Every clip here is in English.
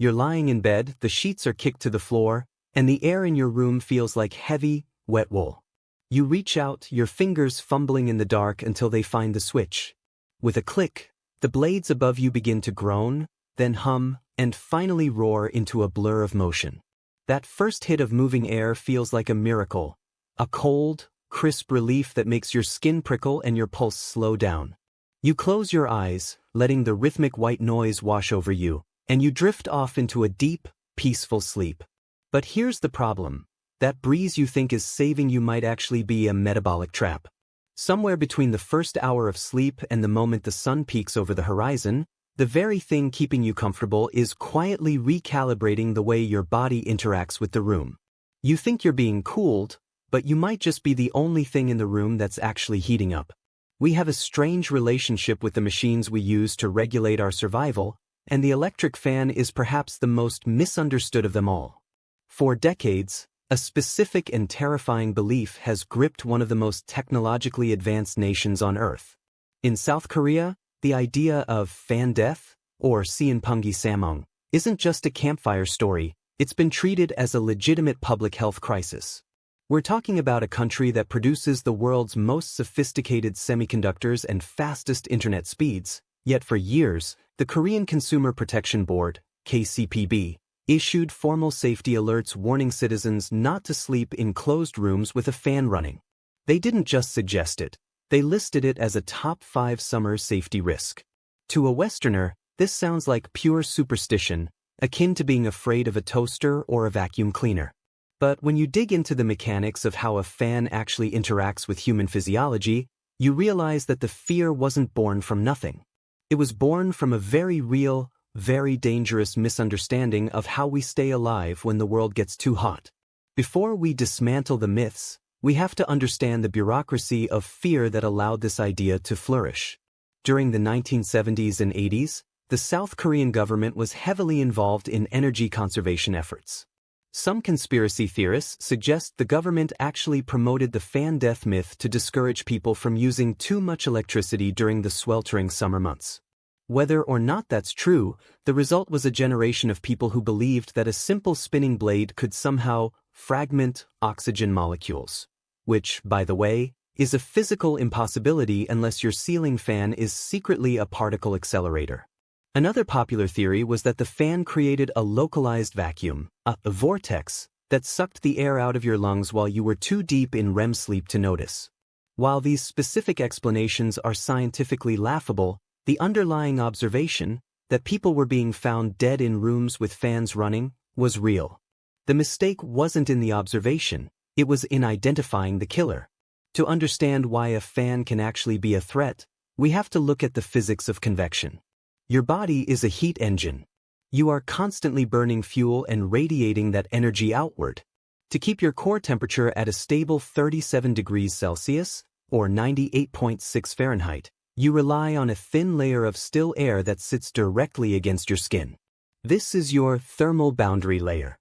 You're lying in bed, the sheets are kicked to the floor, and the air in your room feels like heavy, wet wool. You reach out, your fingers fumbling in the dark until they find the switch. With a click, the blades above you begin to groan, then hum, and finally roar into a blur of motion. That first hit of moving air feels like a miracle, a cold, crisp relief that makes your skin prickle and your pulse slow down. You close your eyes, letting the rhythmic white noise wash over you, and you drift off into a deep, peaceful sleep. But here's the problem. That breeze you think is saving you might actually be a metabolic trap. Somewhere between the first hour of sleep and the moment the sun peaks over the horizon, the very thing keeping you comfortable is quietly recalibrating the way your body interacts with the room. You think you're being cooled, but you might just be the only thing in the room that's actually heating up. We have a strange relationship with the machines we use to regulate our survival, and the electric fan is perhaps the most misunderstood of them all. For decades, a specific and terrifying belief has gripped one of the most technologically advanced nations on Earth. In South Korea, the idea of fan death, or seonpungi samong, isn't just a campfire story, it's been treated as a legitimate public health crisis. We're talking about a country that produces the world's most sophisticated semiconductors and fastest internet speeds, yet for years, the Korean Consumer Protection Board, KCPB, issued formal safety alerts warning citizens not to sleep in closed rooms with a fan running. They didn't just suggest it, they listed it as a top 5 summer safety risk. To a Westerner, this sounds like pure superstition, akin to being afraid of a toaster or a vacuum cleaner. But when you dig into the mechanics of how a fan actually interacts with human physiology, you realize that the fear wasn't born from nothing. It was born from a very real, very dangerous misunderstanding of how we stay alive when the world gets too hot. Before we dismantle the myths, we have to understand the bureaucracy of fear that allowed this idea to flourish. During the 1970s and 80s, the South Korean government was heavily involved in energy conservation efforts. Some conspiracy theorists suggest the government actually promoted the fan death myth to discourage people from using too much electricity during the sweltering summer months. Whether or not that's true, the result was a generation of people who believed that a simple spinning blade could somehow fragment oxygen molecules, which, by the way, is a physical impossibility unless your ceiling fan is secretly a particle accelerator. Another popular theory was that the fan created a localized vacuum, a vortex, that sucked the air out of your lungs while you were too deep in REM sleep to notice. While these specific explanations are scientifically laughable, the underlying observation, that people were being found dead in rooms with fans running, was real. The mistake wasn't in the observation, it was in identifying the killer. To understand why a fan can actually be a threat, we have to look at the physics of convection. Your body is a heat engine. You are constantly burning fuel and radiating that energy outward. To keep your core temperature at a stable 37 degrees Celsius, or 98.6 Fahrenheit, you rely on a thin layer of still air that sits directly against your skin. This is your thermal boundary layer.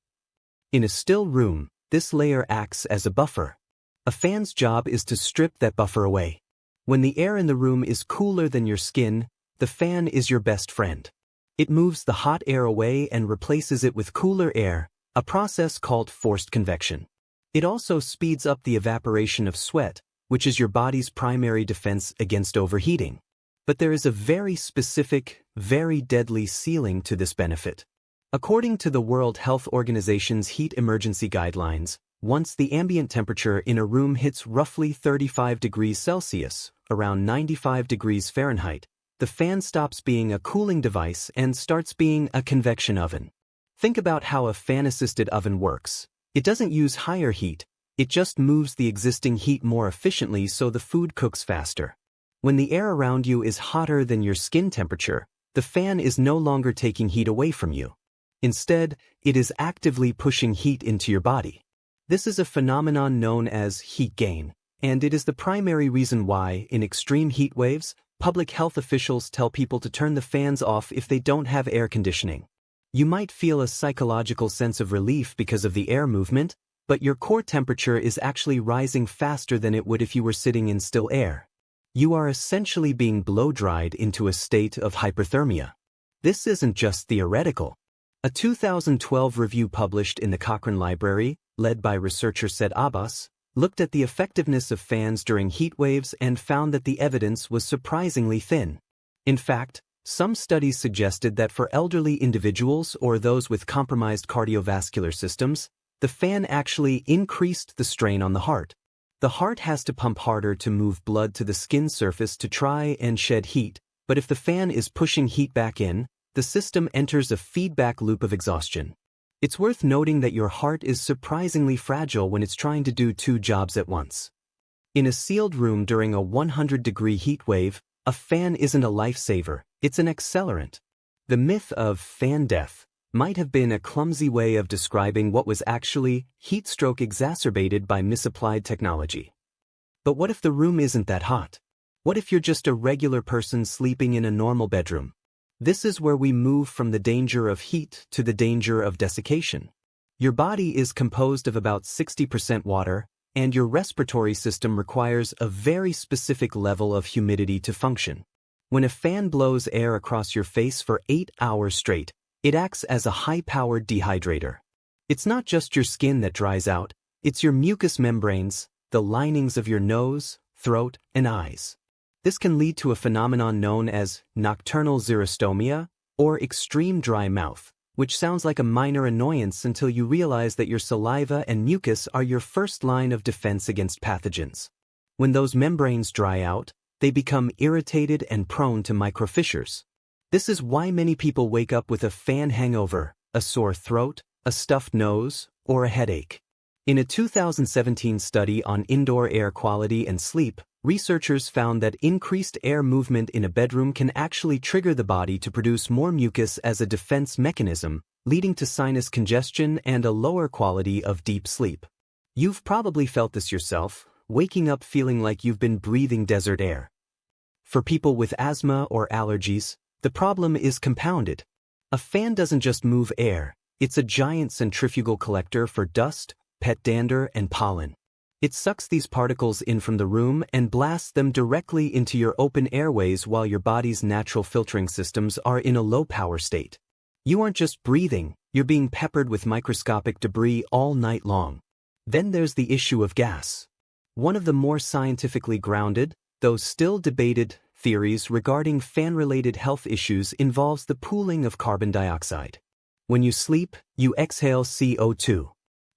In a still room, this layer acts as a buffer. A fan's job is to strip that buffer away. When the air in the room is cooler than your skin, the fan is your best friend. It moves the hot air away and replaces it with cooler air, a process called forced convection. It also speeds up the evaporation of sweat, which is your body's primary defense against overheating. But there is a very specific, very deadly ceiling to this benefit. According to the World Health Organization's heat emergency guidelines, once the ambient temperature in a room hits roughly 35 degrees Celsius, around 95 degrees Fahrenheit, the fan stops being a cooling device and starts being a convection oven. Think about how a fan-assisted oven works. It doesn't use higher heat, it just moves the existing heat more efficiently so the food cooks faster. When the air around you is hotter than your skin temperature, the fan is no longer taking heat away from you. Instead, it is actively pushing heat into your body. This is a phenomenon known as heat gain, and it is the primary reason why, in extreme heat waves, public health officials tell people to turn the fans off if they don't have air conditioning. You might feel a psychological sense of relief because of the air movement, but your core temperature is actually rising faster than it would if you were sitting in still air. You are essentially being blow-dried into a state of hyperthermia. This isn't just theoretical. A 2012 review published in the Cochrane Library, led by researcher Said Abbas, looked at the effectiveness of fans during heat waves and found that the evidence was surprisingly thin. In fact, some studies suggested that for elderly individuals or those with compromised cardiovascular systems, the fan actually increased the strain on the heart. The heart has to pump harder to move blood to the skin surface to try and shed heat, but if the fan is pushing heat back in, the system enters a feedback loop of exhaustion. It's worth noting that your heart is surprisingly fragile when it's trying to do two jobs at once. In a sealed room during a 100-degree heat wave, a fan isn't a lifesaver, it's an accelerant. The myth of fan death might have been a clumsy way of describing what was actually heat stroke exacerbated by misapplied technology. But what if the room isn't that hot? What if you're just a regular person sleeping in a normal bedroom? This is where we move from the danger of heat to the danger of desiccation. Your body is composed of about 60% water, and your respiratory system requires a very specific level of humidity to function. When a fan blows air across your face for 8 hours straight, it acts as a high-powered dehydrator. It's not just your skin that dries out, it's your mucous membranes, the linings of your nose, throat, and eyes. This can lead to a phenomenon known as nocturnal xerostomia, or extreme dry mouth, which sounds like a minor annoyance until you realize that your saliva and mucus are your first line of defense against pathogens. When those membranes dry out, they become irritated and prone to microfissures. This is why many people wake up with a fan hangover, a sore throat, a stuffed nose, or a headache. In a 2017 study on indoor air quality and sleep, researchers found that increased air movement in a bedroom can actually trigger the body to produce more mucus as a defense mechanism, leading to sinus congestion and a lower quality of deep sleep. You've probably felt this yourself, waking up feeling like you've been breathing desert air. For people with asthma or allergies, the problem is compounded. A fan doesn't just move air, it's a giant centrifugal collector for dust, pet dander, and pollen. It sucks these particles in from the room and blasts them directly into your open airways while your body's natural filtering systems are in a low-power state. You aren't just breathing, you're being peppered with microscopic debris all night long. Then there's the issue of gas. One of the more scientifically grounded, though still debated, theories regarding fan-related health issues involves the pooling of carbon dioxide. When you sleep, you exhale CO2.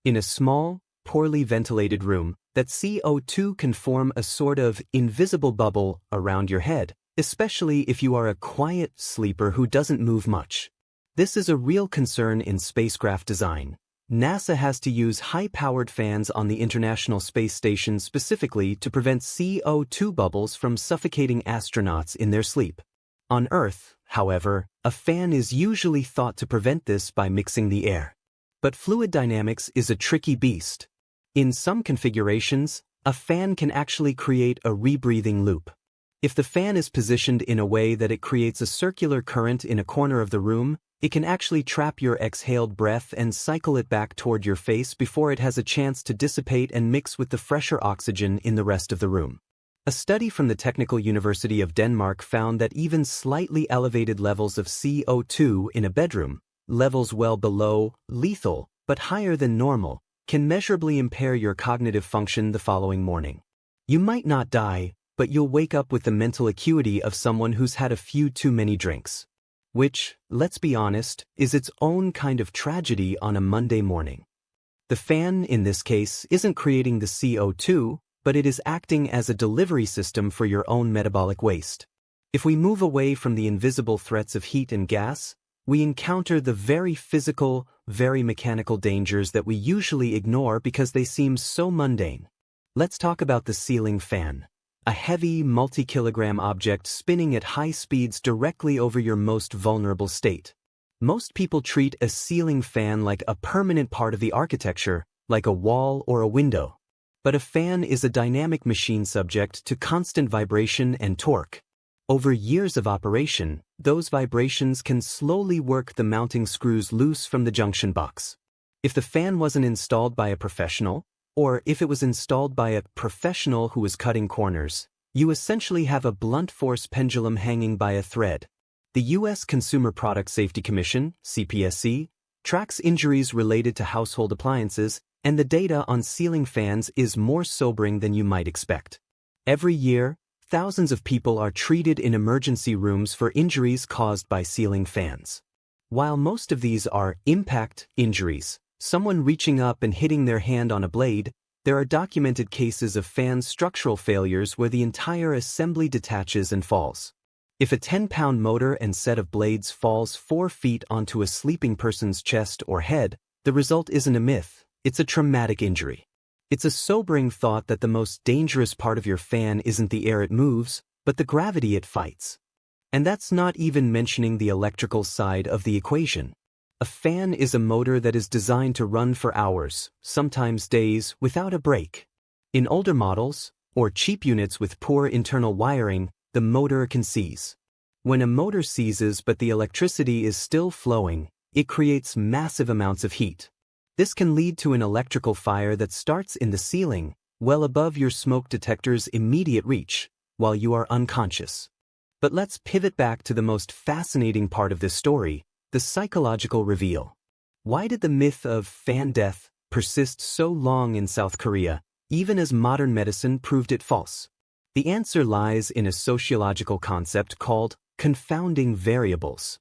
In a small, poorly ventilated room, that CO2 can form a sort of invisible bubble around your head, especially if you are a quiet sleeper who doesn't move much. This is a real concern in spacecraft design. NASA has to use high-powered fans on the International Space Station specifically to prevent CO2 bubbles from suffocating astronauts in their sleep. On Earth, however, a fan is usually thought to prevent this by mixing the air. But fluid dynamics is a tricky beast. In some configurations, a fan can actually create a rebreathing loop. If the fan is positioned in a way that it creates a circular current in a corner of the room, it can actually trap your exhaled breath and cycle it back toward your face before it has a chance to dissipate and mix with the fresher oxygen in the rest of the room. A study from the Technical University of Denmark found that even slightly elevated levels of CO2 in a bedroom, levels well below lethal but higher than normal, can measurably impair your cognitive function the following morning. You might not die, but you'll wake up with the mental acuity of someone who's had a few too many drinks. Which, let's be honest, is its own kind of tragedy on a Monday morning. The fan, in this case, isn't creating the CO2, but it is acting as a delivery system for your own metabolic waste. If we move away from the invisible threats of heat and gas, we encounter the very physical, very mechanical dangers that we usually ignore because they seem so mundane. Let's talk about the ceiling fan. A heavy, multi-kilogram object spinning at high speeds directly over your most vulnerable state. Most people treat a ceiling fan like a permanent part of the architecture, like a wall or a window. But a fan is a dynamic machine subject to constant vibration and torque. Over years of operation, those vibrations can slowly work the mounting screws loose from the junction box. If the fan wasn't installed by a professional, or if it was installed by a professional who was cutting corners, you essentially have a blunt force pendulum hanging by a thread. The U.S. Consumer Product Safety Commission, CPSC, tracks injuries related to household appliances, and the data on ceiling fans is more sobering than you might expect. Every year, thousands of people are treated in emergency rooms for injuries caused by ceiling fans. While most of these are impact injuries, someone reaching up and hitting their hand on a blade, there are documented cases of fan structural failures where the entire assembly detaches and falls. If a 10-pound motor and set of blades falls 4 feet onto a sleeping person's chest or head, the result isn't a myth, it's a traumatic injury. It's a sobering thought that the most dangerous part of your fan isn't the air it moves, but the gravity it fights. And that's not even mentioning the electrical side of the equation. A fan is a motor that is designed to run for hours, sometimes days, without a break. In older models, or cheap units with poor internal wiring, the motor can seize. When a motor seizes but the electricity is still flowing, it creates massive amounts of heat. This can lead to an electrical fire that starts in the ceiling, well above your smoke detector's immediate reach, while you are unconscious. But let's pivot back to the most fascinating part of this story, the psychological reveal. Why did the myth of fan death persist so long in South Korea, even as modern medicine proved it false? The answer lies in a sociological concept called confounding variables.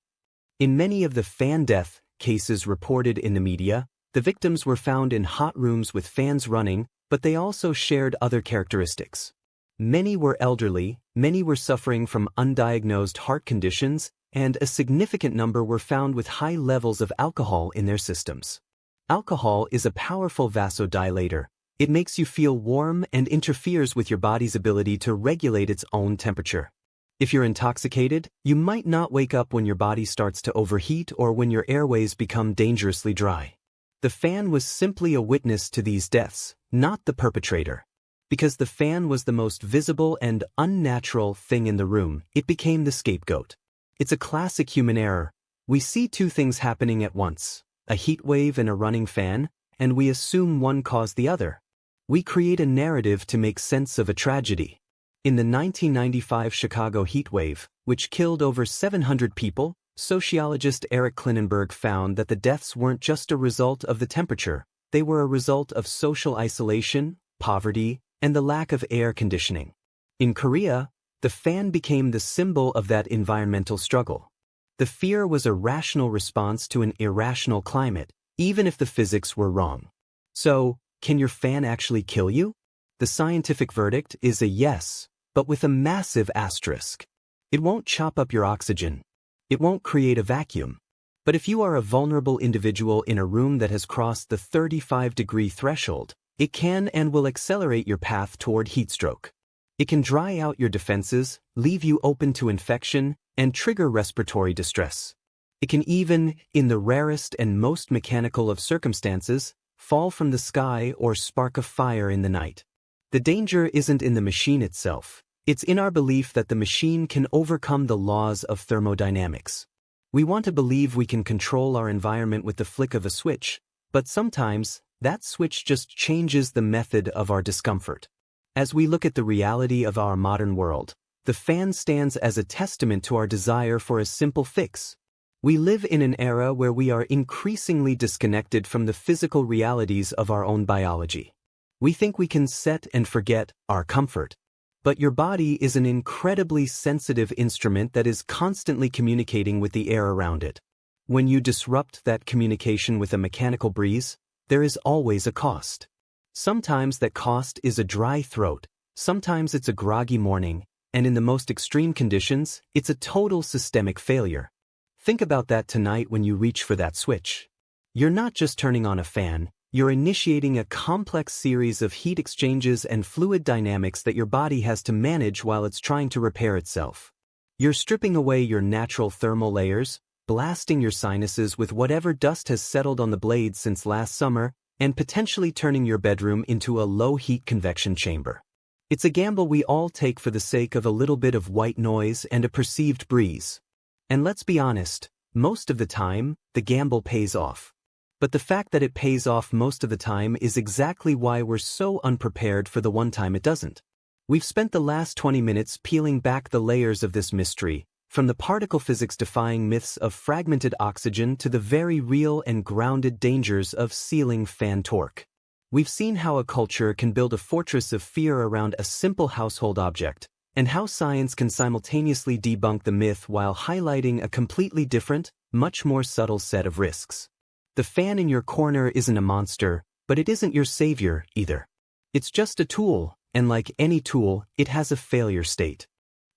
In many of the fan death cases reported in the media, the victims were found in hot rooms with fans running, but they also shared other characteristics. Many were elderly, many were suffering from undiagnosed heart conditions, and a significant number were found with high levels of alcohol in their systems. Alcohol is a powerful vasodilator. It makes you feel warm and interferes with your body's ability to regulate its own temperature. If you're intoxicated, you might not wake up when your body starts to overheat or when your airways become dangerously dry. The fan was simply a witness to these deaths, not the perpetrator. Because the fan was the most visible and unnatural thing in the room, it became the scapegoat. It's a classic human error. We see two things happening at once, a heat wave and a running fan, and we assume one caused the other. We create a narrative to make sense of a tragedy. In the 1995 Chicago heat wave, which killed over 700 people, sociologist Eric Klinenberg found that the deaths weren't just a result of the temperature, they were a result of social isolation, poverty, and the lack of air conditioning. In Korea, the fan became the symbol of that environmental struggle. The fear was a rational response to an irrational climate, even if the physics were wrong. So, can your fan actually kill you? The scientific verdict is a yes, but with a massive asterisk. It won't chop up your oxygen. It won't create a vacuum. But if you are a vulnerable individual in a room that has crossed the 35-degree threshold, it can and will accelerate your path toward heatstroke. It can dry out your defenses, leave you open to infection, and trigger respiratory distress. It can even, in the rarest and most mechanical of circumstances, fall from the sky or spark a fire in the night. The danger isn't in the machine itself. It's in our belief that the machine can overcome the laws of thermodynamics. We want to believe we can control our environment with the flick of a switch, but sometimes, that switch just changes the method of our discomfort. As we look at the reality of our modern world, the fan stands as a testament to our desire for a simple fix. We live in an era where we are increasingly disconnected from the physical realities of our own biology. We think we can set and forget our comfort. But your body is an incredibly sensitive instrument that is constantly communicating with the air around it. When you disrupt that communication with a mechanical breeze, there is always a cost. Sometimes that cost is a dry throat, sometimes it's a groggy morning, and in the most extreme conditions, it's a total systemic failure. Think about that tonight when you reach for that switch. You're not just turning on a fan, you're initiating a complex series of heat exchanges and fluid dynamics that your body has to manage while it's trying to repair itself. You're stripping away your natural thermal layers, blasting your sinuses with whatever dust has settled on the blades since last summer, and potentially turning your bedroom into a low-heat convection chamber. It's a gamble we all take for the sake of a little bit of white noise and a perceived breeze. And let's be honest, most of the time, the gamble pays off. But the fact that it pays off most of the time is exactly why we're so unprepared for the one time it doesn't. We've spent the last 20 minutes peeling back the layers of this mystery, From the particle physics-defying myths of fragmented oxygen to the very real and grounded dangers of ceiling fan torque. We've seen how a culture can build a fortress of fear around a simple household object, and how science can simultaneously debunk the myth while highlighting a completely different, much more subtle set of risks. The fan in your corner isn't a monster, but it isn't your savior either. It's just a tool, and like any tool, it has a failure state.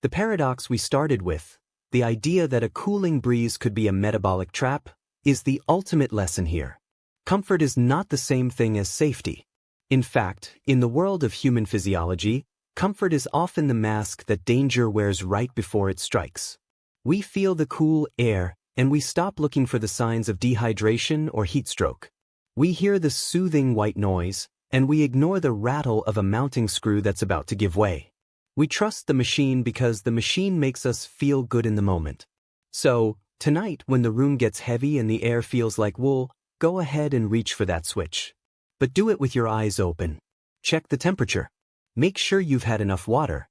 The paradox we started with, the idea that a cooling breeze could be a metabolic trap, is the ultimate lesson here. Comfort is not the same thing as safety. In fact, in the world of human physiology, comfort is often the mask that danger wears right before it strikes. We feel the cool air, and we stop looking for the signs of dehydration or heat stroke. We hear the soothing white noise, and we ignore the rattle of a mounting screw that's about to give way. We trust the machine because the machine makes us feel good in the moment. So, tonight when the room gets heavy and the air feels like wool, go ahead and reach for that switch. But do it with your eyes open. Check the temperature. Make sure you've had enough water.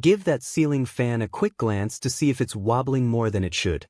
Give that ceiling fan a quick glance to see if it's wobbling more than it should.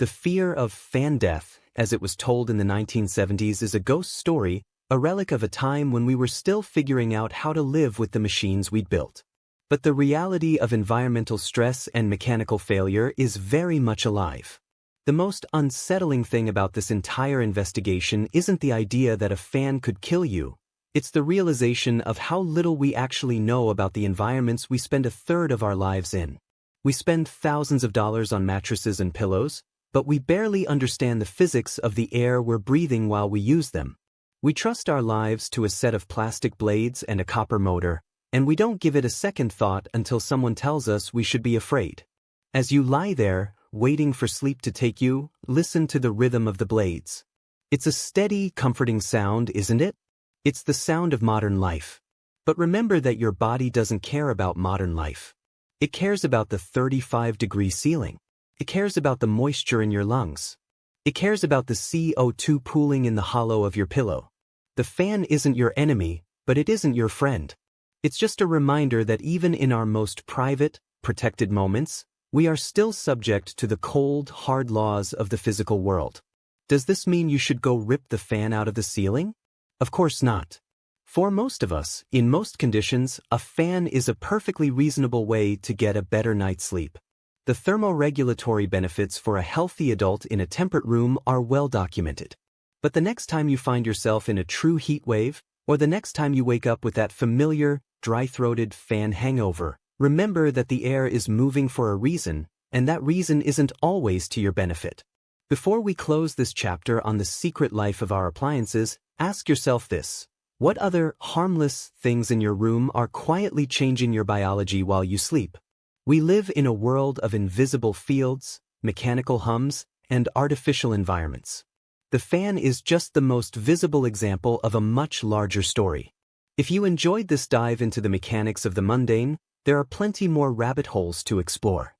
The fear of fan death, as it was told in the 1970s, is a ghost story, a relic of a time when we were still figuring out how to live with the machines we'd built. But the reality of environmental stress and mechanical failure is very much alive. The most unsettling thing about this entire investigation isn't the idea that a fan could kill you. It's the realization of how little we actually know about the environments we spend a third of our lives in. We spend thousands of dollars on mattresses and pillows, but we barely understand the physics of the air we're breathing while we use them. We trust our lives to a set of plastic blades and a copper motor, and we don't give it a second thought until someone tells us we should be afraid. As you lie there, waiting for sleep to take you, listen to the rhythm of the blades. It's a steady, comforting sound, isn't it? It's the sound of modern life. But remember that your body doesn't care about modern life. It cares about the 35-degree ceiling. It cares about the moisture in your lungs. It cares about the CO2 pooling in the hollow of your pillow. The fan isn't your enemy, but it isn't your friend. It's just a reminder that even in our most private, protected moments, we are still subject to the cold, hard laws of the physical world. Does this mean you should go rip the fan out of the ceiling? Of course not. For most of us, in most conditions, a fan is a perfectly reasonable way to get a better night's sleep. The thermoregulatory benefits for a healthy adult in a temperate room are well documented. But the next time you find yourself in a true heat wave, or the next time you wake up with that familiar, dry-throated fan hangover, remember that the air is moving for a reason, and that reason isn't always to your benefit. Before we close this chapter on the secret life of our appliances, ask yourself this: what other harmless things in your room are quietly changing your biology while you sleep? We live in a world of invisible fields, mechanical hums, and artificial environments. The fan is just the most visible example of a much larger story. If you enjoyed this dive into the mechanics of the mundane, there are plenty more rabbit holes to explore.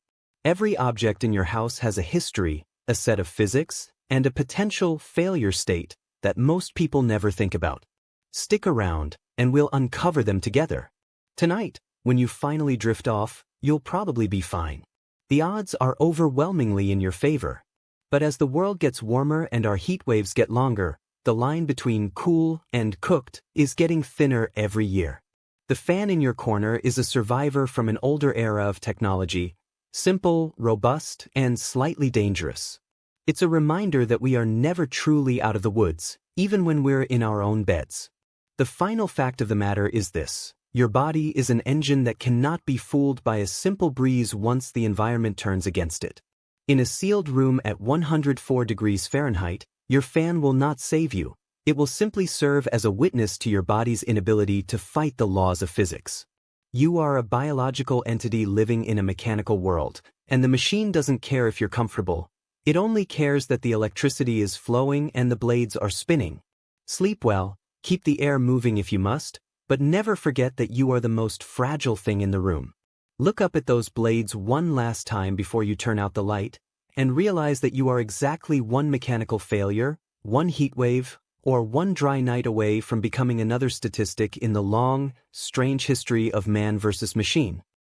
Every object in your house has a history, a set of physics, and a potential failure state that most people never think about. Stick around, and we'll uncover them together. Tonight, when you finally drift off, you'll probably be fine. The odds are overwhelmingly in your favor. But as the world gets warmer and our heat waves get longer, the line between cool and cooked is getting thinner every year. The fan in your corner is a survivor from an older era of technology, simple, robust, and slightly dangerous. It's a reminder that we are never truly out of the woods, even when we're in our own beds. The final fact of the matter is this: your body is an engine that cannot be fooled by a simple breeze once the environment turns against it. In a sealed room at 104 degrees Fahrenheit, your fan will not save you. It will simply serve as a witness to your body's inability to fight the laws of physics. You are a biological entity living in a mechanical world, and the machine doesn't care if you're comfortable. It only cares that the electricity is flowing and the blades are spinning. Sleep well, keep the air moving if you must, but never forget that you are the most fragile thing in the room. Look up at those blades one last time before you turn out the light, and realize that you are exactly one mechanical failure, one heat wave, or one dry night away from becoming another statistic in the long, strange history of man versus machine.